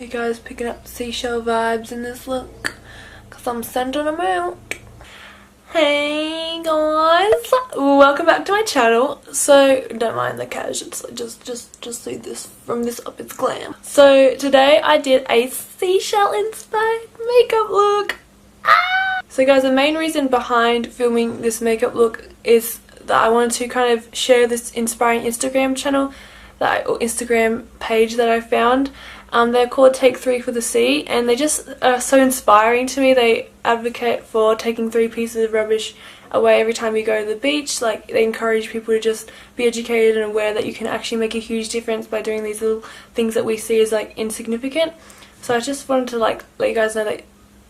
you guys picking up seashell vibes in this look, because I'm sending them out. Hey guys, welcome back to my channel. So don't mind the cash, it's just see this from this up, it's glam. So today I did a seashell inspired makeup look. So guys, the main reason behind filming this makeup look is that I wanted to kind of share this inspiring Instagram channel or Instagram page that I found. They're called Take 3 for the Sea, and they just are so inspiring to me. They advocate for taking 3 pieces of rubbish away every time you go to the beach. Like, they encourage people to just be educated and aware that you can actually make a huge difference by doing these little things that we see as like insignificant. So I just wanted to like let you guys know that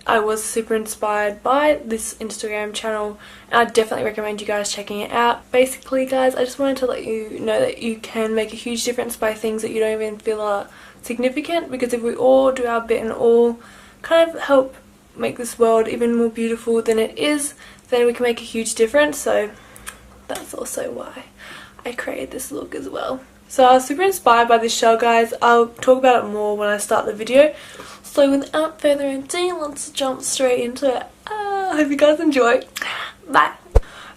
I was super inspired by this Instagram channel, and I definitely recommend you guys checking it out. Basically guys, I just wanted to let you know that you can make a huge difference by things that you don't even feel are significant, because if we all do our bit and all kind of help make this world even more beautiful than it is, then we can make a huge difference. So that's also why I created this look as well. So I was super inspired by this shell guys. I'll talk about it more when I start the video. So without further ado, let's jump straight into it. I hope you guys enjoy. Bye!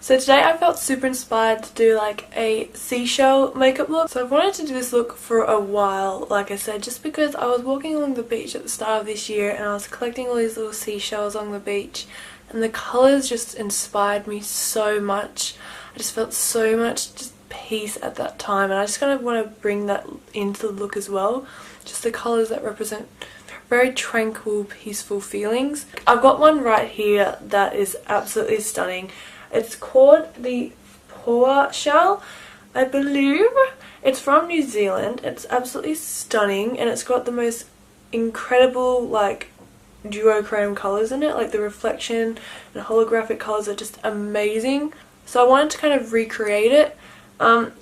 So today I felt super inspired to do like a seashell makeup look. So I've wanted to do this look for a while, like I said, just because I was walking along the beach at the start of this year and I was collecting all these little seashells along the beach, and the colours just inspired me so much. I just felt so much just peace at that time, and I just kind of want to bring that into the look as well. Just the colours that represent very tranquil, peaceful feelings. I've got one right here that is absolutely stunning. It's called the Paua shell, I believe. It's from New Zealand. It's absolutely stunning, and it's got the most incredible like duochrome colours in it. Like the reflection and holographic colours are just amazing. So I wanted to kind of recreate it.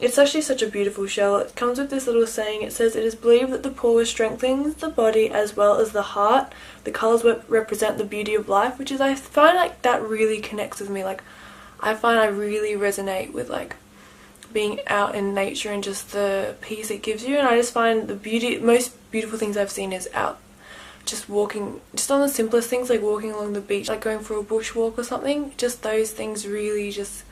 It's actually such a beautiful shell. It comes with this little saying. It says, "It is believed that the paua strengthens the body as well as the heart. The colours represent the beauty of life," which is, I find like that really connects with me. Like, I find I really resonate with like being out in nature and just the peace it gives you, and I just find the most beautiful things I've seen is out just walking, just on the simplest things, like walking along the beach, like going for a bushwalk or something. Just those things really just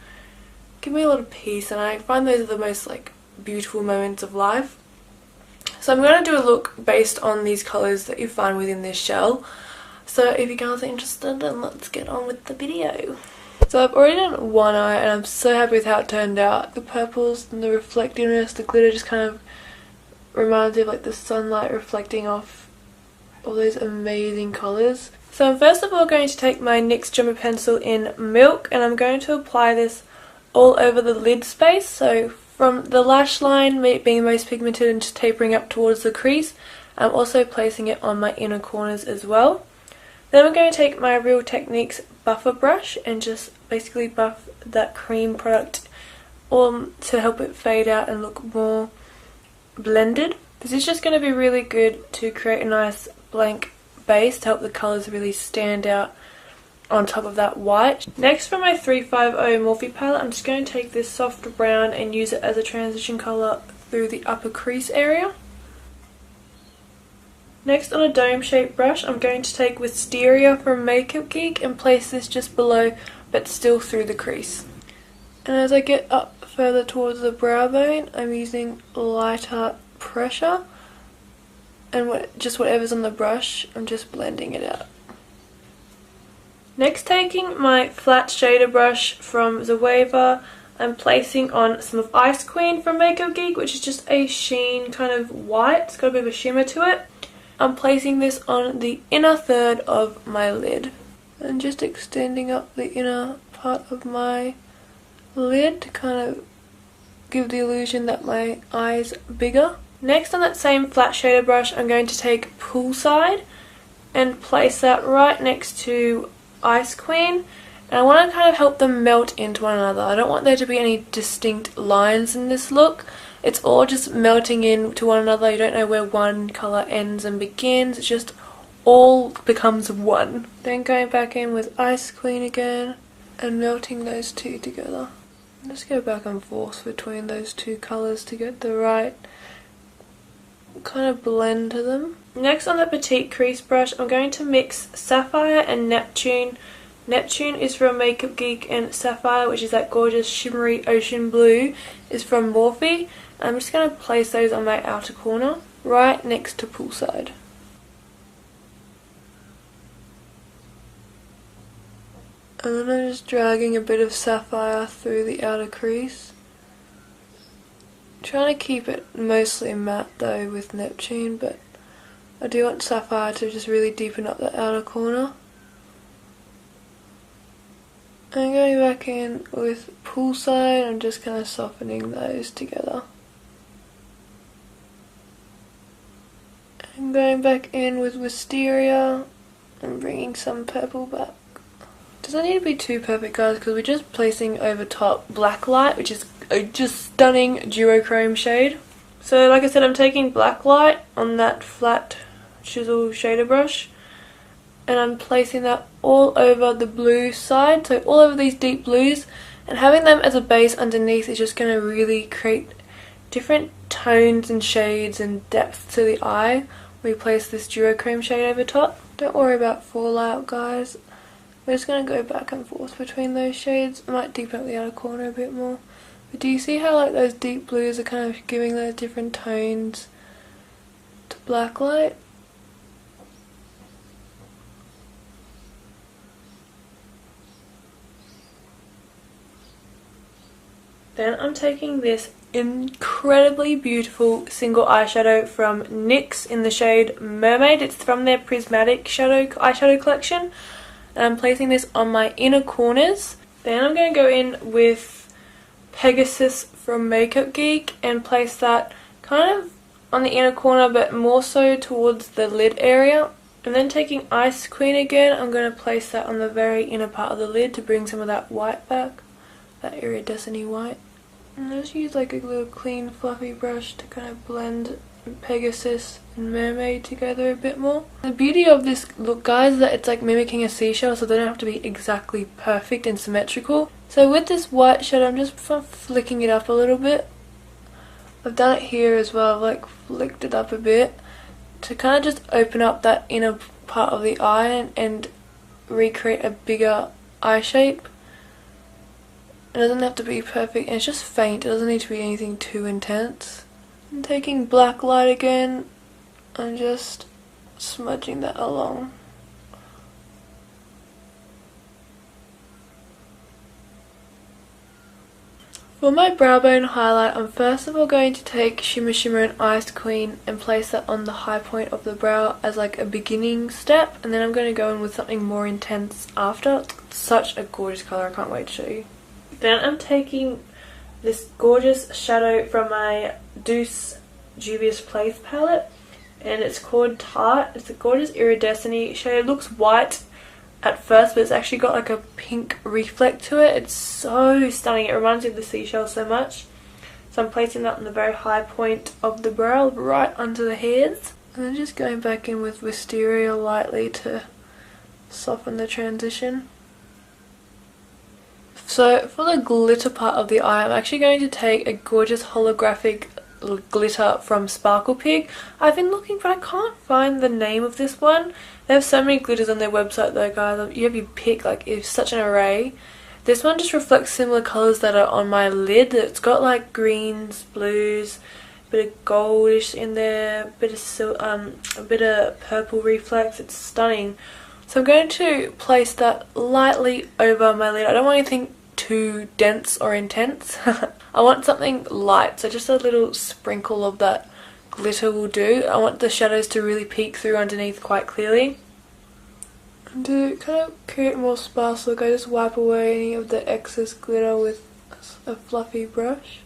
give me a lot of peace, and I find those are the most like beautiful moments of life. So I'm going to do a look based on these colours that you find within this shell. So if you guys are interested, then let's get on with the video. So I've already done one eye, and I'm so happy with how it turned out. The purples and the reflectiveness, the glitter just kind of reminds me of like the sunlight reflecting off all those amazing colours. So I'm first of all going to take my NYX Jumbo pencil in Milk, and I'm going to apply this all over the lid space. So from the lash line being most pigmented and just tapering up towards the crease, I'm also placing it on my inner corners as well. Then I'm going to take my Real Techniques buffer brush and just basically buff that cream product to help it fade out and look more blended. This is just going to be really good to create a nice blank base to help the colours really stand out on top of that white. Next, for my 350 Morphe palette, I'm just going to take this soft brown and use it as a transition colour through the upper crease area. Next, on a dome shaped brush, I'm going to take Wisteria from Makeup Geek and place this just below but still through the crease. And as I get up further towards the brow bone, I'm using lighter pressure, and just whatever's on the brush, I'm just blending it out. Next, taking my flat shader brush from Zoeva, I'm placing on some of Ice Queen from Makeup Geek, which is just a sheen kind of white. It's got a bit of a shimmer to it. I'm placing this on the inner third of my lid and just extending up the inner part of my lid to kind of give the illusion that my eye's bigger. Next, on that same flat shader brush, I'm going to take Poolside and place that right next to Ice Queen, and I want to kind of help them melt into one another. I don't want there to be any distinct lines in this look. It's all just melting into one another. You don't know where one colour ends and begins. It's just all becomes one. Then going back in with Ice Queen again and melting those two together. Just go back and forth between those two colours to get the right kind of blend to them. Next, on the Petite Crease brush, I'm going to mix Sapphire and Neptune. Neptune is from Makeup Geek, and Sapphire, which is that gorgeous shimmery ocean blue, is from Morphe. I'm just going to place those on my outer corner, right next to Poolside. And then I'm just dragging a bit of Sapphire through the outer crease. Trying to keep it mostly matte though with Neptune, but I do want Sapphire to just really deepen up the outer corner. And going back in with Poolside, I'm just kind of softening those together. And going back in with Wisteria and bringing some purple back. Doesn't need to be too perfect, guys, because we're just placing over top Blacklight, which is a just stunning duochrome shade. So like I said, I'm taking Blacklight on that flat chisel shader brush, and I'm placing that all over the blue side, so all over these deep blues, and having them as a base underneath is just going to really create different tones and shades and depth to the eye. We place this duochrome shade over top. Don't worry about fallout, guys. We're just going to go back and forth between those shades. I might deepen up the outer corner a bit more. But do you see how like those deep blues are kind of giving those different tones to Blacklight? Then I'm taking this incredibly beautiful single eyeshadow from NYX in the shade Mermaid. It's from their Prismatic eyeshadow collection. And I'm placing this on my inner corners. Then I'm going to go in with Pegasus from Makeup Geek and place that kind of on the inner corner, but more so towards the lid area. And then taking Ice Queen again, I'm going to place that on the very inner part of the lid to bring some of that white back, that iridescent-y white. And just use like a little clean fluffy brush to kind of blend Pegasus and Mermaid together a bit more. The beauty of this look, guys, is that it's like mimicking a seashell, so they don't have to be exactly perfect and symmetrical. So with this white shadow, I'm just flicking it up a little bit. I've done it here as well. I've like flicked it up a bit to kind of just open up that inner part of the eye and recreate a bigger eye shape. It doesn't have to be perfect, and it's just faint. It doesn't need to be anything too intense. I'm taking Blacklight again and just smudging that along. For my brow bone highlight, I'm first of all going to take Shimmer Shimmer and Ice Queen and place that on the high point of the brow as like a beginning step, and then I'm going to go in with something more intense after. It's such a gorgeous colour, I can't wait to show you. Then I'm taking this gorgeous shadow from my Douce Dubious Place palette, and it's called Tart. It's a gorgeous iridescent-y shade. It looks white at first, but it's actually got like a pink reflect to it. It's so stunning. It reminds me of the seashell so much. So I'm placing that on the very high point of the brow, right under the hairs. And then just going back in with Wisteria lightly to soften the transition. So for the glitter part of the eye, I'm actually going to take a gorgeous holographic glitter from Sparkle Pig. I've been looking, but I can't find the name of this one. They have so many glitters on their website though, guys. You have your pick, like it's such an array. This one just reflects similar colours that are on my lid. It's got like greens, blues, a bit of goldish in there, a bit of purple reflex. It's stunning. So I'm going to place that lightly over my lid. I don't want anything too dense or intense. I want something light, so just a little sprinkle of that glitter will do. I want the shadows to really peek through underneath quite clearly. And to kind of create more sparse look, I just wipe away any of the excess glitter with a fluffy brush.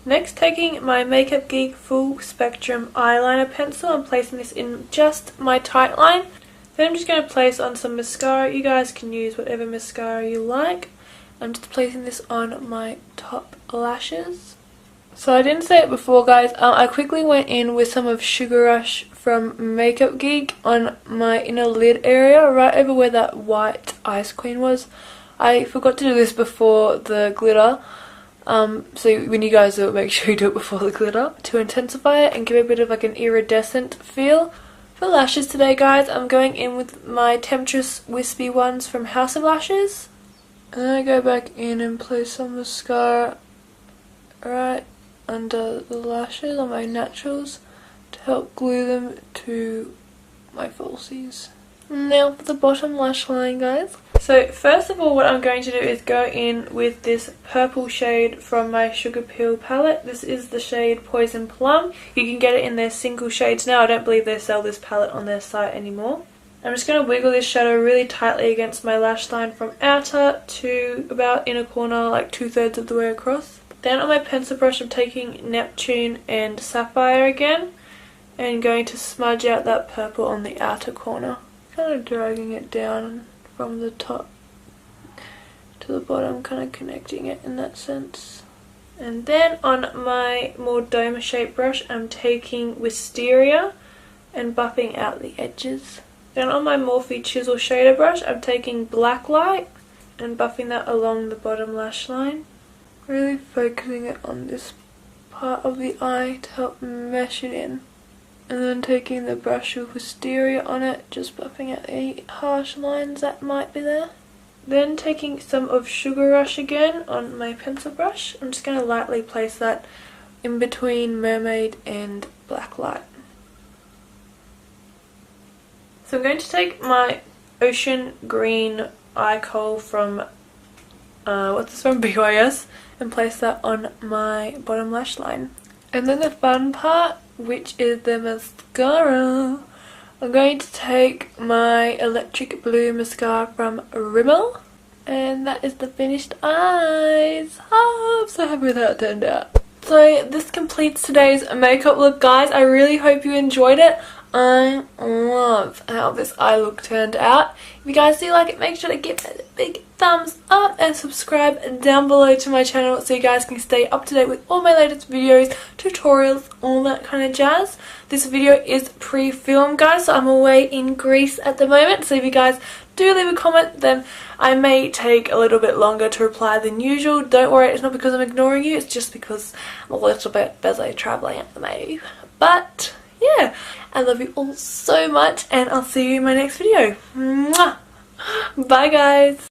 Next, taking my Makeup Geek Full Spectrum Eyeliner Pencil and placing this in just my tight line. Then I'm just going to place on some mascara. You guys can use whatever mascara you like. I'm just placing this on my top lashes. So I didn't say it before, guys. I quickly went in with some of Sugar Rush from Makeup Geek on my inner lid area, right over where that white Ice Queen was. I forgot to do this before the glitter. So when you guys do it, make sure you do it before the glitter to intensify it and give it a bit of like an iridescent feel. For lashes today, guys, I'm going in with my Temptress Wispy ones from House of Lashes. And then I go back in and place some mascara right under the lashes on my naturals to help glue them to my falsies. Now for the bottom lash line, guys. So first of all, what I'm going to do is go in with this purple shade from my Sugar Peel palette. This is the shade Poison Plum. You can get it in their single shades now. I don't believe they sell this palette on their site anymore. I'm just going to wiggle this shadow really tightly against my lash line from outer to about inner corner, like 2/3 of the way across. Then on my pencil brush, I'm taking Neptune and Sapphire again and going to smudge out that purple on the outer corner. Kind of dragging it down from the top to the bottom, kind of connecting it in that sense. And then on my more dome shaped brush, I'm taking Wisteria and buffing out the edges. Then on my Morphe Chisel Shader brush, I'm taking Blacklight and buffing that along the bottom lash line. Really focusing it on this part of the eye to help mesh it in. And then taking the brush with Wisteria on it, just buffing out any harsh lines that might be there. Then taking some of Sugar Rush again on my pencil brush. I'm just going to lightly place that in between Mermaid and Blacklight. So I'm going to take my Ocean Green eye kohl from, what's this from? BYS, and place that on my bottom lash line. And then the fun part, which is the mascara. I'm going to take my Electric Blue mascara from Rimmel, and that is the finished eyes. Oh, I'm so happy with how it turned out. So this completes today's makeup look, guys. I really hope you enjoyed it. I love how this eye look turned out. If you guys do like it, make sure to give it a big thumbs up and subscribe down below to my channel so you guys can stay up to date with all my latest videos, tutorials, all that kind of jazz. This video is pre-filmed, guys, so I'm away in Greece at the moment. So if you guys do leave a comment, then I may take a little bit longer to reply than usual. Don't worry, it's not because I'm ignoring you, it's just because I'm a little bit busy travelling at the moment. But yeah, I love you all so much, and I'll see you in my next video. Mwah! Bye, guys.